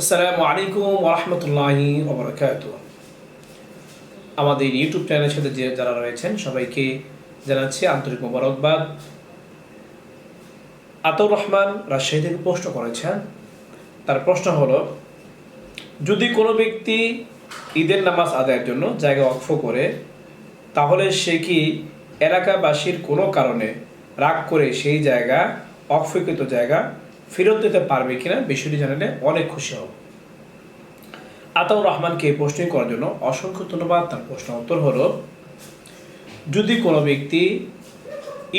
আসসালামু আলাইকুম ওয়া রাহমাতুল্লাহি ওয়া বারাকাতুহু। আমাদের ইউটিউব চ্যানেলের সাথে যারা রয়েছেন সবাইকে জানাচ্ছি আন্তরিক মোবারকবাদ। আতাউর রহমান রাজশাহী থেকে প্রশ্ন করেছেন। তার প্রশ্ন হলো, যদি কোনো ব্যক্তি ঈদের নামাজ আদায়ের জন্য জায়গা ওয়াকফ করে, তাহলে সে কি এলাকাবাসীর কোনো কারণে রাগ করে সেই জায়গা, ওয়াকফকৃত জায়গা ফেরত দিতে পারবে কিনা? বিষয়টি জানালে অনেক খুশি হব। আতাউর রহমানকে এই প্রশ্ন করার জন্য অসংখ্য ধন্যবাদ। তার প্রশ্ন উত্তর হলো, যদি কোনো ব্যক্তি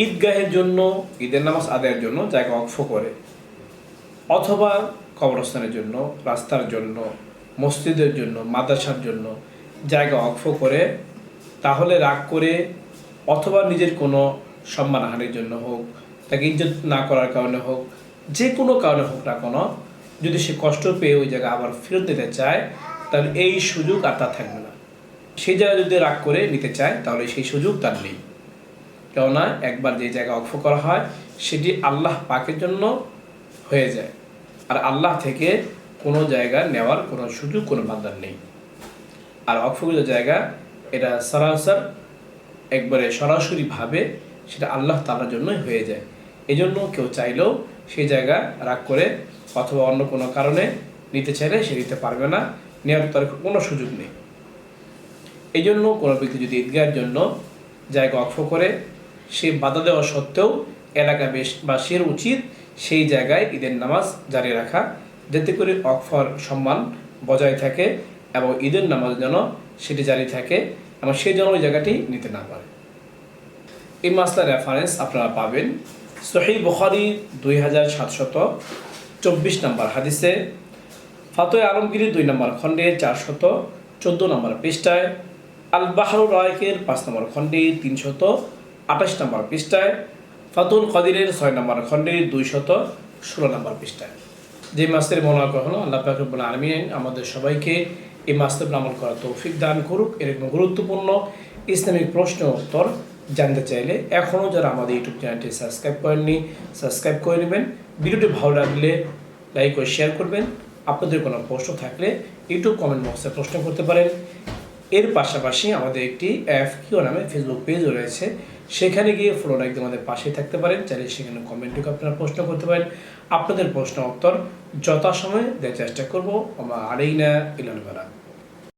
ঈদগাহের জন্য, ঈদের নামাজ আদায়ের জন্য জায়গা ওয়াকফ করে, অথবা কবরস্থানের জন্য, রাস্তার জন্য, মসজিদের জন্য, মাদ্রাসার জন্য জায়গা ওয়াকফ করে, তাহলে রাগ করে অথবা নিজের কোনো সম্মানহানির জন্য হোক, তাকে ইজ্জত না করার কারণে হোক, যে কোনো কারণে হোক না কোনো, যদি সে কষ্ট পেয়ে ওই জায়গা আবার ফেরত দিতে চায়, তাহলে এই সুযোগ আর তার থাকবে না। সেই জায়গা যদি রাগ করে নিতে চায়, তাহলে সেই সুযোগ তার নেই। কেননা একবার যে জায়গা ওয়াকফ করা হয় সেটি আল্লাহ পাকের জন্য হয়ে যায়, আর আল্লাহ থেকে কোনো জায়গা নেওয়ার কোনো সুযোগ কোনো বান্দার নেই। আর ওয়াকফকৃত জায়গা এটা সরাসর একবারে সরাসরিভাবে সেটা আল্লাহ তাআলার জন্যই হয়ে যায়। এই জন্য কেউ চাইলেও সেই জায়গা রাগ করে অথবা অন্য কোনো কারণে নিতে চাইলে সে নিতে পারবে না, নেওয়ার তার কোনো সুযোগ নেই। এই জন্য কোনো ব্যক্তি যদি ঈদগাহের জন্য জায়গা ওয়াকফ করে, সে বাধা দেওয়া সত্ত্বেও এলাকাবাসীর উচিত সেই জায়গায় ঈদের নামাজ জারি রাখা, যাতে করে ওয়াকফের সম্মান বজায় থাকে এবং ঈদের নামাজ যেন সেটি জারি থাকে এবং সে যেন ওই জায়গাটি নিতে না পারে। এই মাসলার রেফারেন্স আপনারা পাবেন সহিহ বুখারী 2724 নম্বর হাদিসে, ফাতোয়া আলমগীর 2 নম্বর খণ্ডে 414 নম্বর পৃষ্ঠায়, আল বাহরুর রায়কের 5 নম্বর খণ্ডে 328 নম্বর পৃষ্ঠায়, ফাতুল কাদিরের 6 নম্বর খণ্ডে 216 নম্বর পৃষ্ঠায়। যে মাসের মনোনয়ন হলো, আল্লাহ পাক রব্বুল আলামিন আমাদের সবাইকে এই মাসের আমল করার তৌফিক দান করুক। এরকম গুরুত্বপূর্ণ ইসলামিক প্রশ্ন উত্তর জানতে চাইলে এখনও যারা আমাদের ইউটিউব চ্যানেলটি সাবস্ক্রাইব করেননি, সাবস্ক্রাইব করে নেবেন। ভিডিওটি ভালো লাগলে লাইক ও শেয়ার করবেন। আপনাদের কোনো প্রশ্ন থাকলে ইউটিউব কমেন্ট বক্সে প্রশ্ন করতে পারেন। এর পাশাপাশি আমাদের একটি FQ নামে ফেসবুক পেজ রয়েছে, সেখানে গিয়ে ফলো রাখতে আমাদের পাশেই থাকতে পারেন। চাইলে সেখানে কমেন্টে আপনারা প্রশ্ন করতে পারেন। আপনাদের প্রশ্ন উত্তর যথাসময়ে দেওয়ার চেষ্টা করবো। আলাইনা ইলাল বালাগ।